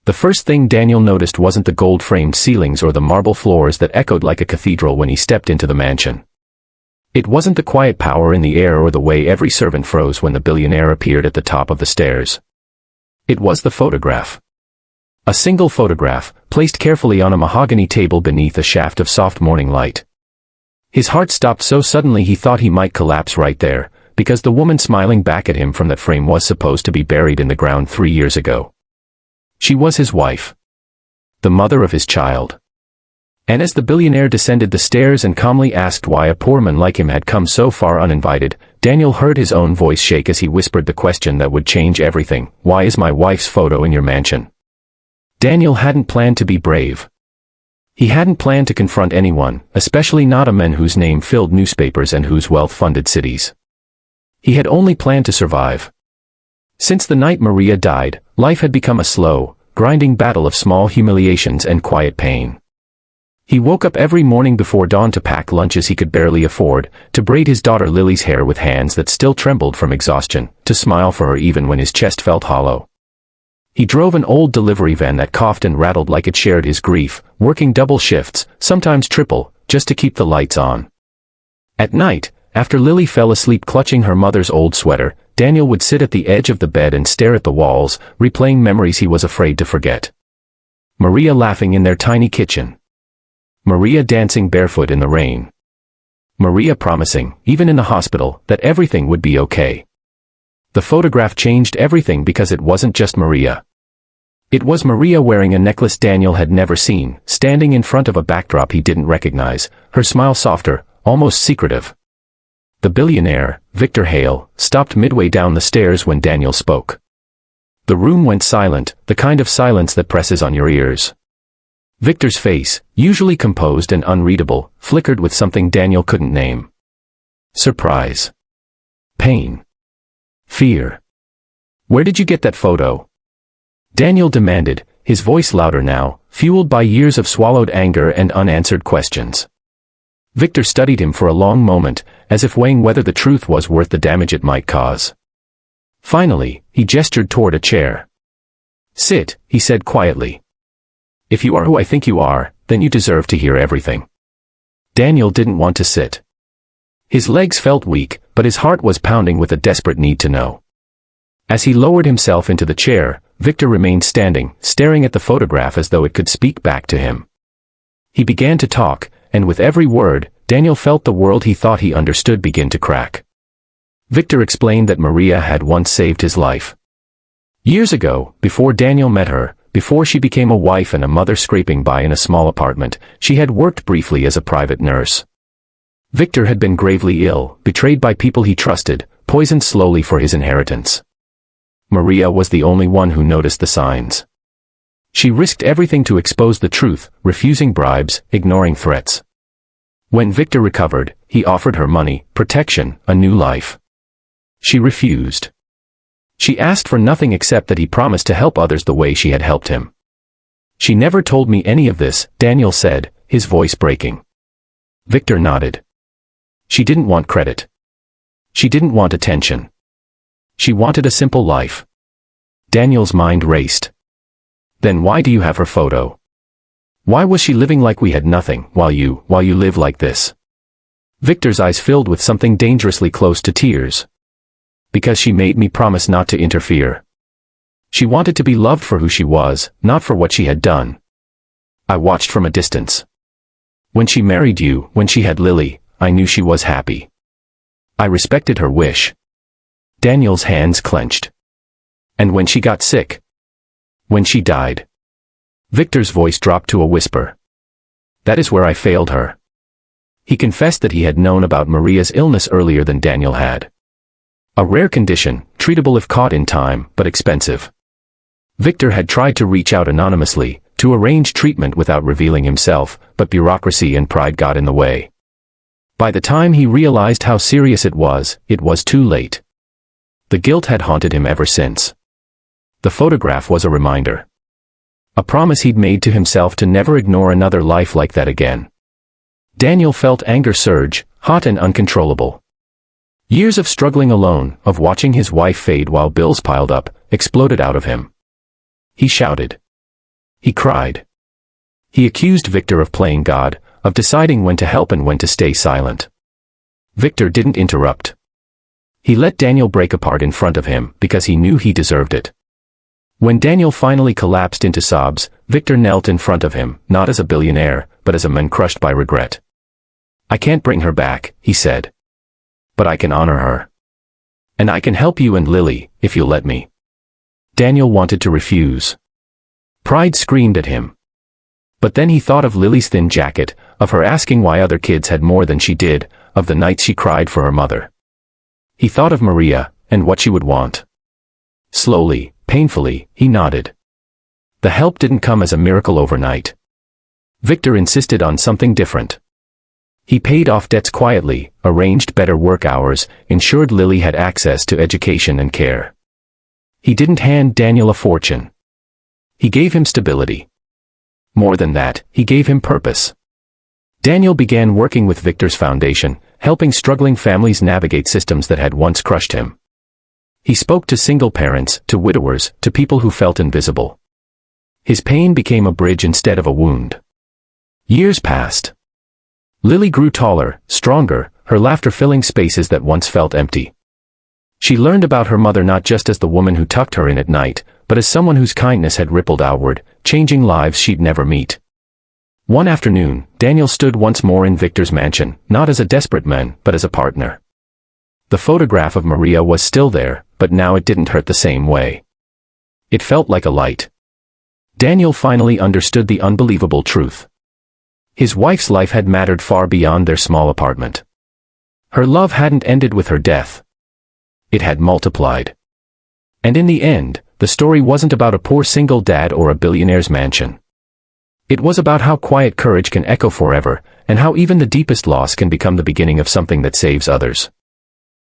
The first thing Daniel noticed wasn't the gold-framed ceilings or the marble floors that echoed like a cathedral when he stepped into the mansion. It wasn't the quiet power in the air or the way every servant froze when the billionaire appeared at the top of the stairs. It was the photograph. A single photograph, placed carefully on a mahogany table beneath a shaft of soft morning light. His heart stopped so suddenly he thought he might collapse right there, because the woman smiling back at him from that frame was supposed to be buried in the ground 3 years ago. She was his wife. The mother of his child. And as the billionaire descended the stairs and calmly asked why a poor man like him had come so far uninvited, Daniel heard his own voice shake as he whispered the question that would change everything: "Why is my wife's photo in your mansion?" Daniel hadn't planned to be brave. He hadn't planned to confront anyone, especially not a man whose name filled newspapers and whose wealth funded cities. He had only planned to survive. Since the night Maria died, life had become a slow, grinding battle of small humiliations and quiet pain. He woke up every morning before dawn to pack lunches he could barely afford, to braid his daughter Lily's hair with hands that still trembled from exhaustion, to smile for her even when his chest felt hollow. He drove an old delivery van that coughed and rattled like it shared his grief, working double shifts, sometimes triple, just to keep the lights on. At night, after Lily fell asleep clutching her mother's old sweater, Daniel would sit at the edge of the bed and stare at the walls, replaying memories he was afraid to forget. Maria laughing in their tiny kitchen. Maria dancing barefoot in the rain. Maria promising, even in the hospital, that everything would be okay. The photograph changed everything because it wasn't just Maria. It was Maria wearing a necklace Daniel had never seen, standing in front of a backdrop he didn't recognize, her smile softer, almost secretive. The billionaire, Victor Hale, stopped midway down the stairs when Daniel spoke. The room went silent, the kind of silence that presses on your ears. Victor's face, usually composed and unreadable, flickered with something Daniel couldn't name. Surprise. Pain. Fear. "Where did you get that photo?" Daniel demanded, his voice louder now, fueled by years of swallowed anger and unanswered questions. Victor studied him for a long moment, as if weighing whether the truth was worth the damage it might cause. Finally, he gestured toward a chair. "Sit," he said quietly. "If you are who I think you are, then you deserve to hear everything." Daniel didn't want to sit. His legs felt weak, but his heart was pounding with a desperate need to know. As he lowered himself into the chair, Victor remained standing, staring at the photograph as though it could speak back to him. He began to talk, and with every word, Daniel felt the world he thought he understood begin to crack. Victor explained that Maria had once saved his life. Years ago, before Daniel met her, before she became a wife and a mother scraping by in a small apartment, she had worked briefly as a private nurse. Victor had been gravely ill, betrayed by people he trusted, poisoned slowly for his inheritance. Maria was the only one who noticed the signs. She risked everything to expose the truth, refusing bribes, ignoring threats. When Victor recovered, he offered her money, protection, a new life. She refused. She asked for nothing except that he promised to help others the way she had helped him. "She never told me any of this," Daniel said, his voice breaking. Victor nodded. She didn't want credit. She didn't want attention. She wanted a simple life. Daniel's mind raced. Then why do you have her photo? Why was she living like we had nothing, while you live like this? Victor's eyes filled with something dangerously close to tears. Because she made me promise not to interfere. She wanted to be loved for who she was, not for what she had done. I watched from a distance. When she married you, when she had Lily, I knew she was happy. I respected her wish. Daniel's hands clenched. And when she got sick? When she died? Victor's voice dropped to a whisper. That is where I failed her. He confessed that he had known about Maria's illness earlier than Daniel had. A rare condition, treatable if caught in time, but expensive. Victor had tried to reach out anonymously, to arrange treatment without revealing himself, but bureaucracy and pride got in the way. By the time he realized how serious it was too late. The guilt had haunted him ever since. The photograph was a reminder. A promise he'd made to himself to never ignore another life like that again. Daniel felt anger surge, hot and uncontrollable. Years of struggling alone, of watching his wife fade while bills piled up, exploded out of him. He shouted. he cried. He accused Victor of playing God, of deciding when to help and when to stay silent. Victor didn't interrupt. He let Daniel break apart in front of him because he knew he deserved it. When Daniel finally collapsed into sobs, Victor knelt in front of him, not as a billionaire, but as a man crushed by regret. "I can't bring her back," he said. "But I can honor her. And I can help you and Lily, if you'll let me." Daniel wanted to refuse. Pride screamed at him. But then he thought of Lily's thin jacket, of her asking why other kids had more than she did, of the nights she cried for her mother. He thought of Maria, and what she would want. Slowly, painfully, he nodded. The help didn't come as a miracle overnight. Victor insisted on something different. He paid off debts quietly, arranged better work hours, ensured Lily had access to education and care. He didn't hand Daniel a fortune. He gave him stability. More than that, he gave him purpose. Daniel began working with Victor's foundation, helping struggling families navigate systems that had once crushed him. He spoke to single parents, to widowers, to people who felt invisible. His pain became a bridge instead of a wound. Years passed. Lily grew taller, stronger, her laughter filling spaces that once felt empty. She learned about her mother not just as the woman who tucked her in at night, but as someone whose kindness had rippled outward, changing lives she'd never meet. One afternoon, Daniel stood once more in Victor's mansion, not as a desperate man, but as a partner. The photograph of Maria was still there, but now it didn't hurt the same way. It felt like a light. Daniel finally understood the unbelievable truth. His wife's life had mattered far beyond their small apartment. Her love hadn't ended with her death. It had multiplied. And in the end, the story wasn't about a poor single dad or a billionaire's mansion. It was about how quiet courage can echo forever, and how even the deepest loss can become the beginning of something that saves others.